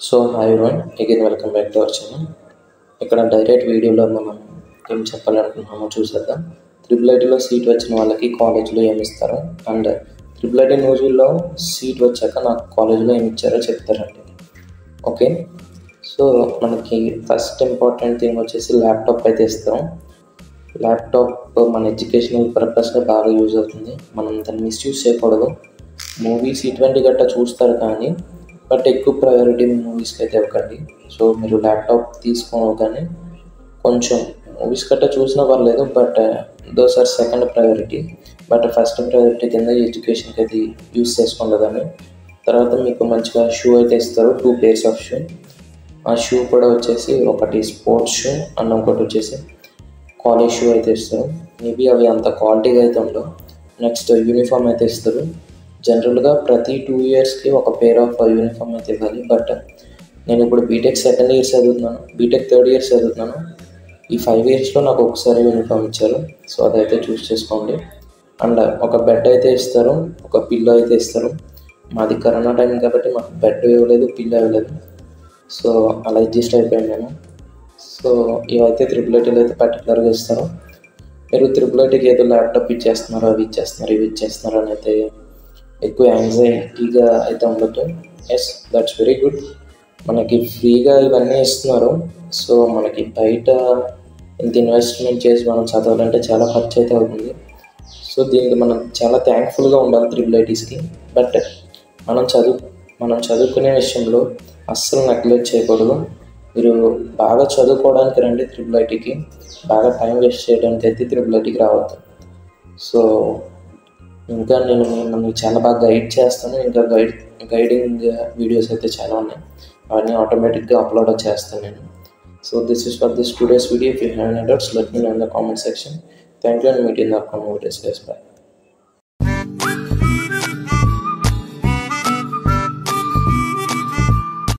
So hi everyone, again welcome back to our channel. ఇక్కడ direct వీడియోలో మనం ఏం చెప్పాలనుకుంటున్నామో చూసేద్దాం. ట్రిపుల్ ఐటీలో సీట్ వచ్చిన వాళ్ళకి కాలేజ్లో ఏమి ఇస్తారు అండ్ ట్రిపుల్ ఐటీ న్యూజిల్లో సీట్ వచ్చాక నాకు కాలేజ్లో ఏమి ఇచ్చారో చెప్తారండి. ఓకే, సో మనకి ఫస్ట్ ఇంపార్టెంట్ థింగ్ వచ్చేసి ల్యాప్టాప్ అయితే ఇస్తాం. ల్యాప్టాప్ మన ఎడ్యుకేషనల్ పర్పస్గా బాగా యూజ్ అవుతుంది. మనం దాన్ని మిస్యూజ్ చేయకూడదు. మూవీస్ ఇటువంటి గట్టా చూస్తారు కానీ బట్ ఎక్కువ ప్రయారిటీ మూవీస్కి అయితే ఇవ్వకండి. సో మీరు ల్యాప్టాప్ తీసుకోగానే కొంచెం మూవీస్ గట్టా చూసినా పర్లేదు, but those are second priority. But first priority కింద ఎడ్యుకేషన్కి అయితే యూజ్ చేసుకోండి దాన్ని. తర్వాత మీకు మంచిగా షూ అయితే ఇస్తారు, 2 pairs ఆఫ్ షూ. ఆ షూ కూడా వచ్చేసి ఒకటి స్పోర్ట్స్ షూ అండ్ ఇంకోటి వచ్చేసి కాలేజ్ షూ అయితే ఇస్తారు. మేబీ అవి అంత క్వాలిటీగా అయితే ఉండవు. నెక్స్ట్ యూనిఫామ్ అయితే ఇస్తారు. జనరల్గా ప్రతి 2 yearsకి ఒక పేర్ ఆఫ్ యూనిఫామ్ అయితే ఇవ్వాలి. బట్ నేను ఇప్పుడు బీటెక్ సెకండ్ ఇయర్ చదువుతున్నాను, బీటెక్ థర్డ్ ఇయర్ చదువుతున్నాను. ఈ 5 yearsలో నాకు ఒకసారి యూనిఫామ్ ఇచ్చారు. సో అదైతే చూస్ చేసుకోండి. అండ్ ఒక బెడ్ అయితే ఇస్తారు, ఒక పిల్లో అయితే ఇస్తారు. మాది కరోనా టైం కాబట్టి మాకు బెడ్ ఇవ్వలేదు, పిల్లో ఇవ్వలేదు. సో అలా అడ్జస్ట్ అయిపోయాను నేను. సో ఇవైతే ట్రిపుల్ ఐటీలో అయితే పర్టికులర్గా ఇస్తారు. మీరు ట్రిపుల్ ఐటీకి ఏదో ల్యాప్టాప్ ఇచ్చేస్తున్నారు, అవి ఇచ్చేస్తున్నారు, ఇవి ఇచ్చేస్తున్నారు అని అయితే ఎక్కువ యాంగ్జైటీగా అయితే ఉండదు. Yes, that's very good. మనకి ఫ్రీగా ఇవన్నీ ఇస్తున్నారు. సో మనకి బయట ఇంత ఇన్వెస్ట్మెంట్ చేసి మనం చదవాలంటే చాలా ఖర్చు అయితే అవుతుంది. సో దీనికి మనం చాలా థ్యాంక్ఫుల్గా ఉండాలి ట్రిపుల్ ఐటీస్కి. బట్ మనం చదువుకునే విషయంలో అస్సలు నెగ్లెక్ట్ చేయకూడదు. మీరు బాగా చదువుకోవడానికి రండి ట్రిపుల్ ఐటీకి, బాగా టైం వేస్ట్ చేయడానికి అయితే ట్రిపుల్ ఐటీకి రావద్దు. సో ఇంకా నేను మిమ్మల్ని చాలా బాగా గైడ్ చేస్తాను. ఇంకా గైడింగ్ వీడియోస్ అయితే చాలా ఉన్నాయి, అవన్నీ ఆటోమేటిక్గా అప్లోడ్ చేస్తాను నేను. So this is for this today's video. If you have any doubts, let me know in the comment section. Thank you and meet in the upcoming videos. By.